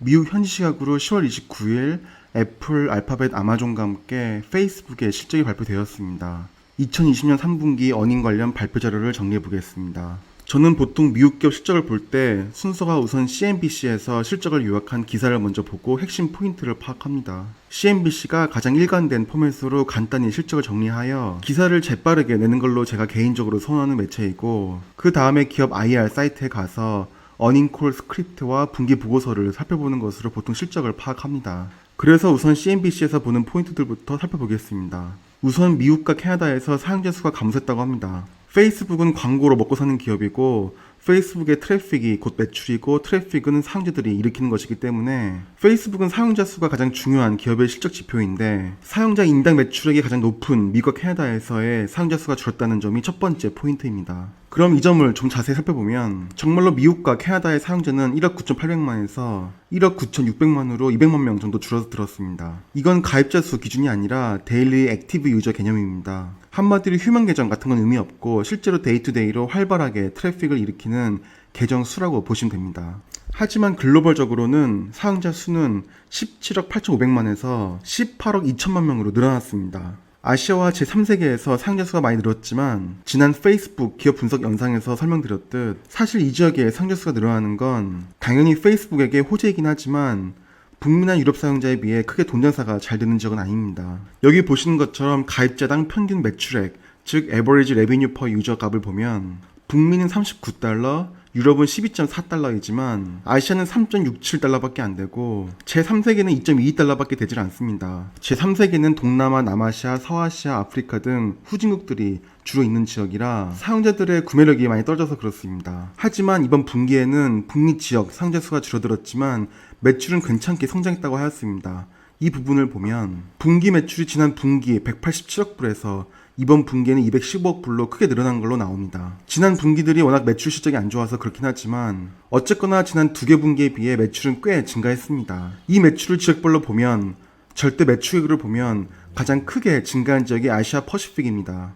미국 현지 시각으로 10월 29일 애플, 알파벳, 아마존과 함께 페이스북의 실적이 발표되었습니다. 2020년 3분기 어닝 관련 발표 자료를 정리해 보겠습니다. 저는 보통 미국 기업 실적을 볼 때 순서가 우선 CNBC에서 실적을 요약한 기사를 먼저 보고 핵심 포인트를 파악합니다. CNBC가 가장 일관된 포맷으로 간단히 실적을 정리하여 기사를 재빠르게 내는 걸로 제가 개인적으로 선호하는 매체이고, 그 다음에 기업 IR 사이트에 가서 어닝콜 스크립트와 분기 보고서를 살펴보는 것으로 보통 실적을 파악합니다. 그래서 우선 CNBC에서 보는 포인트들부터 살펴보겠습니다. 우선 미국과 캐나다에서 사용자 수가 감소했다고 합니다. 페이스북은 광고로 먹고 사는 기업이고, 페이스북의 트래픽이 곧 매출이고, 트래픽은 사용자들이 일으키는 것이기 때문에 페이스북은 사용자 수가 가장 중요한 기업의 실적 지표인데, 사용자 인당 매출액이 가장 높은 미국과 캐나다에서의 사용자 수가 줄었다는 점이 첫 번째 포인트입니다. 그럼 이 점을 좀 자세히 살펴보면 정말로 미국과 캐나다의 사용자는 1억 9,800만에서 1억 9,600만으로 200만 명 정도 줄어들었습니다. 이건 가입자 수 기준이 아니라 데일리 액티브 유저 개념입니다. 한마디로 휴먼 계정 같은 건 의미 없고 실제로 데이투데이로 활발하게 트래픽을 일으키는 계정 수라고 보시면 됩니다. 하지만 글로벌적으로는 사용자 수는 17억 8,500만에서 18억 2천만 명으로 늘어났습니다. 아시아와 제3세계에서 사용자 수가 많이 늘었지만 지난 페이스북 기업 분석 영상에서 설명드렸듯 사실 이 지역에 사용자 수가 늘어나는 건 당연히 페이스북에게 호재이긴 하지만 북미나 유럽 사용자에 비해 크게 돈 장사가 잘 되는 지역은 아닙니다. 여기 보시는 것처럼 가입자당 평균 매출액, 즉 Average Revenue Per User 값을 보면 북미는 39달러, 유럽은 12.4달러이지만 아시아는 3.67달러밖에 안 되고 제3세계는 2.22달러밖에 되질 않습니다. 제3세계는 동남아, 남아시아, 서아시아, 아프리카 등 후진국들이 주로 있는 지역이라 사용자들의 구매력이 많이 떨어져서 그렇습니다. 하지만 이번 분기에는 북미 지역 사용자 수가 줄어들었지만 매출은 괜찮게 성장했다고 하였습니다. 이 부분을 보면 분기 매출이 지난 분기 187억 불에서 이번 분기에는 215억 불로 크게 늘어난 걸로 나옵니다. 지난 분기들이 워낙 매출 실적이 안 좋아서 그렇긴 하지만 어쨌거나 지난 두 개 분기에 비해 매출은 꽤 증가했습니다. 이 매출을 지역별로 보면 절대 매출액을 보면 가장 크게 증가한 지역이 아시아 퍼시픽입니다.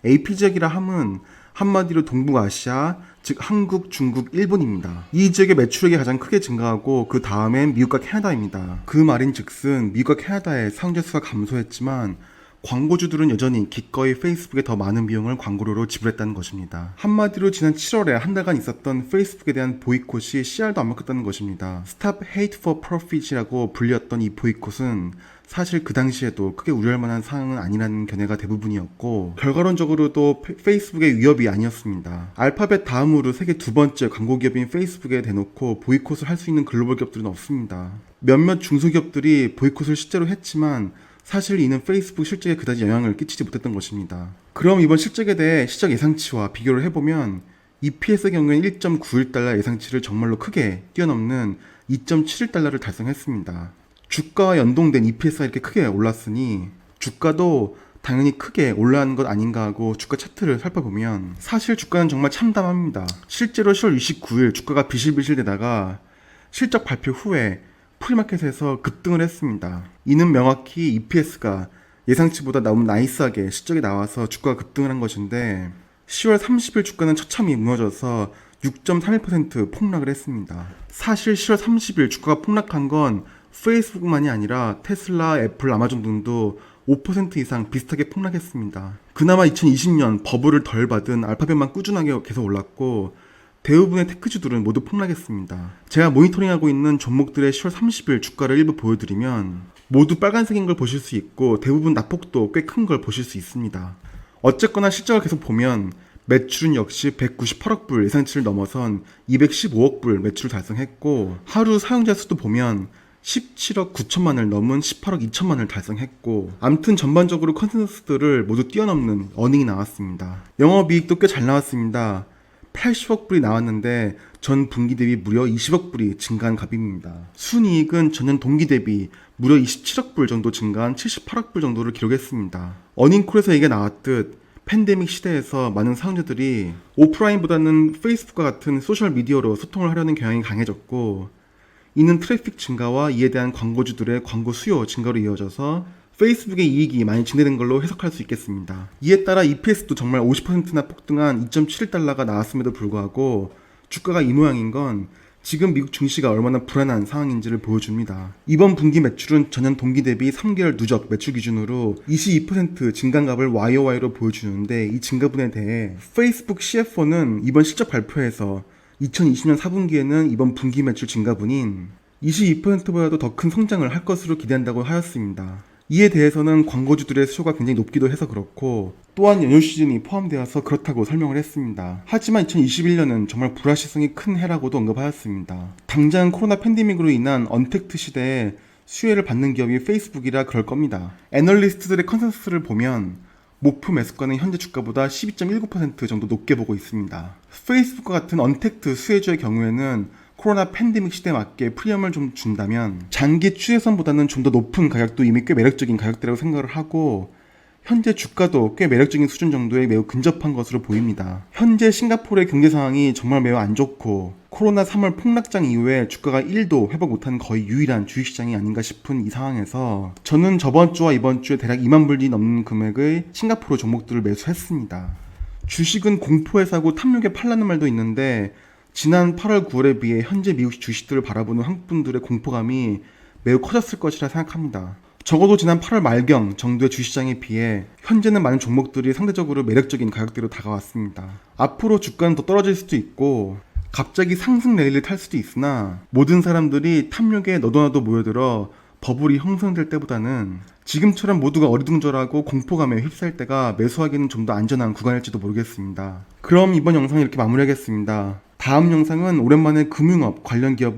AP 지역이라 함은 한마디로 동북아시아, 즉 한국, 중국, 일본입니다. 이 지역의 매출액이 가장 크게 증가하고 그 다음엔 미국과 캐나다입니다. 그 말인 즉슨 미국과 캐나다의 사용자 수가 감소했지만 광고주들은 여전히 기꺼이 페이스북에 더 많은 비용을 광고료로 지불했다는 것입니다. 한마디로 지난 7월에 한 달간 있었던 페이스북에 대한 보이콧이 씨알도 안 먹혔다는 것입니다. Stop Hate for Profit이라고 불렸던 이 보이콧은 사실 그 당시에도 크게 우려할 만한 사항은 아니라는 견해가 대부분이었고 결과론적으로도 페이스북의 위협이 아니었습니다. 알파벳 다음으로 세계 두 번째 광고 기업인 페이스북에 대놓고 보이콧을 할 수 있는 글로벌 기업들은 없습니다. 몇몇 중소기업들이 보이콧을 실제로 했지만 사실 이는 페이스북 실적에 그다지 영향을 끼치지 못했던 것입니다. 그럼 이번 실적에 대해 시장 예상치와 비교를 해보면 EPS의 경우엔 1.91달러 예상치를 정말로 크게 뛰어넘는 2.71달러를 달성했습니다. 주가와 연동된 EPS가 이렇게 크게 올랐으니 주가도 당연히 크게 올라가는 것 아닌가 하고 주가 차트를 살펴보면 사실 주가는 정말 참담합니다. 실제로 10월 29일 주가가 비실비실대다가 실적 발표 후에 프리마켓에서 급등을 했습니다. 이는 명확히 EPS가 예상치보다 너무 나이스하게 실적이 나와서 주가가 급등을 한 것인데 10월 30일 주가는 처참히 무너져서 6.31% 폭락을 했습니다. 사실 10월 30일 주가가 폭락한 건 페이스북만이 아니라 테슬라, 애플, 아마존 등도 5% 이상 비슷하게 폭락했습니다. 그나마 2020년 버블을 덜 받은 알파벳만 꾸준하게 계속 올랐고 대부분의 테크주들은 모두 폭락했습니다. 제가 모니터링하고 있는 종목들의 10월 30일 주가를 일부 보여드리면 모두 빨간색인 걸 보실 수 있고 대부분 낙폭도 꽤 큰 걸 보실 수 있습니다. 어쨌거나 실적을 계속 보면 매출은 역시 198억 불 예상치를 넘어선 215억 불 매출을 달성했고 하루 사용자 수도 보면 17억 9천만을 넘은 18억 2천만을 달성했고 암튼 전반적으로 컨센서스들을 모두 뛰어넘는 어닝이 나왔습니다. 영업이익도 꽤 잘 나왔습니다. 80억 불이 나왔는데 전 분기 대비 무려 20억 불이 증가한 값입니다. 순이익은 전년 동기 대비 무려 27억 불 정도 증가한 78억 불 정도를 기록했습니다. 어닝콜에서 얘기가 나왔듯 팬데믹 시대에서 많은 사용자들이 오프라인보다는 페이스북과 같은 소셜미디어로 소통을 하려는 경향이 강해졌고 이는 트래픽 증가와 이에 대한 광고주들의 광고 수요 증가로 이어져서 페이스북의 이익이 많이 증대된 걸로 해석할 수 있겠습니다. 이에 따라 EPS도 정말 50%나 폭등한 2.71달러가 나왔음에도 불구하고 주가가 이 모양인 건 지금 미국 증시가 얼마나 불안한 상황인지를 보여줍니다. 이번 분기 매출은 전년 동기 대비 3개월 누적 매출 기준으로 22% 증가값을 YOY로 보여주는데, 이 증가분에 대해 페이스북 CFO는 이번 실적 발표에서 2020년 4분기에는 이번 분기 매출 증가분인 22%보다도 더 큰 성장을 할 것으로 기대한다고 하였습니다. 이에 대해서는 광고주들의 수요가 굉장히 높기도 해서 그렇고, 또한 연휴 시즌이 포함되어서 그렇다고 설명을 했습니다. 하지만 2021년은 정말 불확실성이 큰 해라고도 언급하였습니다. 당장 코로나 팬데믹으로 인한 언택트 시대에 수혜를 받는 기업이 페이스북이라 그럴 겁니다. 애널리스트들의 컨센서스를 보면 목표 매수가는 현재 주가보다 12.19% 정도 높게 보고 있습니다. 페이스북과 같은 언택트 수혜주의 경우에는 코로나 팬데믹 시대에 맞게 프리미엄을 좀 준다면 장기 추세선보다는 좀 더 높은 가격도 이미 꽤 매력적인 가격대라고 생각을 하고, 현재 주가도 꽤 매력적인 수준 정도에 매우 근접한 것으로 보입니다. 현재 싱가포르의 경제 상황이 정말 매우 안 좋고, 코로나 3월 폭락장 이후에 주가가 1도 회복 못한 거의 유일한 주식시장이 아닌가 싶은 이 상황에서 저는 저번 주와 이번 주에 대략 2만 불이 넘는 금액의 싱가포르 종목들을 매수했습니다. 주식은 공포에 사고 탐욕에 팔라는 말도 있는데, 지난 8월 9월에 비해 현재 미국 주식들을 바라보는 한국 분들의 공포감이 매우 커졌을 것이라 생각합니다. 적어도 지난 8월 말경 정도의 주시장에 비해 현재는 많은 종목들이 상대적으로 매력적인 가격대로 다가왔습니다. 앞으로 주가는 더 떨어질 수도 있고 갑자기 상승 랠리를 탈 수도 있으나, 모든 사람들이 탐욕에 너도나도 모여들어 버블이 형성될 때보다는 지금처럼 모두가 어리둥절하고 공포감에 휩싸일 때가 매수하기는 좀 더 안전한 구간일지도 모르겠습니다. 그럼 이번 영상을 이렇게 마무리하겠습니다. 다음 영상은 오랜만에 금융업 관련 기업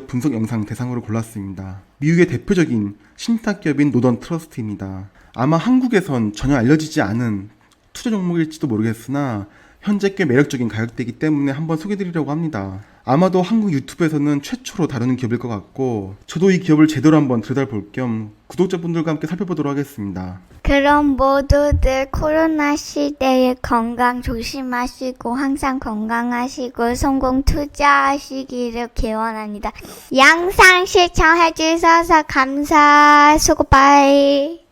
분석 영상 대상으로 골랐습니다. 미국의 대표적인 신탁 기업인 노던 트러스트입니다. 아마 한국에선 전혀 알려지지 않은 투자 종목일지도 모르겠으나 현재 꽤 매력적인 가격대이기 때문에 한번 소개드리려고 합니다. 아마도 한국 유튜브에서는 최초로 다루는 기업일 것 같고, 저도 이 기업을 제대로 한번 들여다볼 겸 구독자분들과 함께 살펴보도록 하겠습니다. 그럼 모두들 코로나 시대에 건강 조심하시고 항상 건강하시고 성공 투자하시기를 기원합니다. 영상 시청해 주셔서 수고 빠이.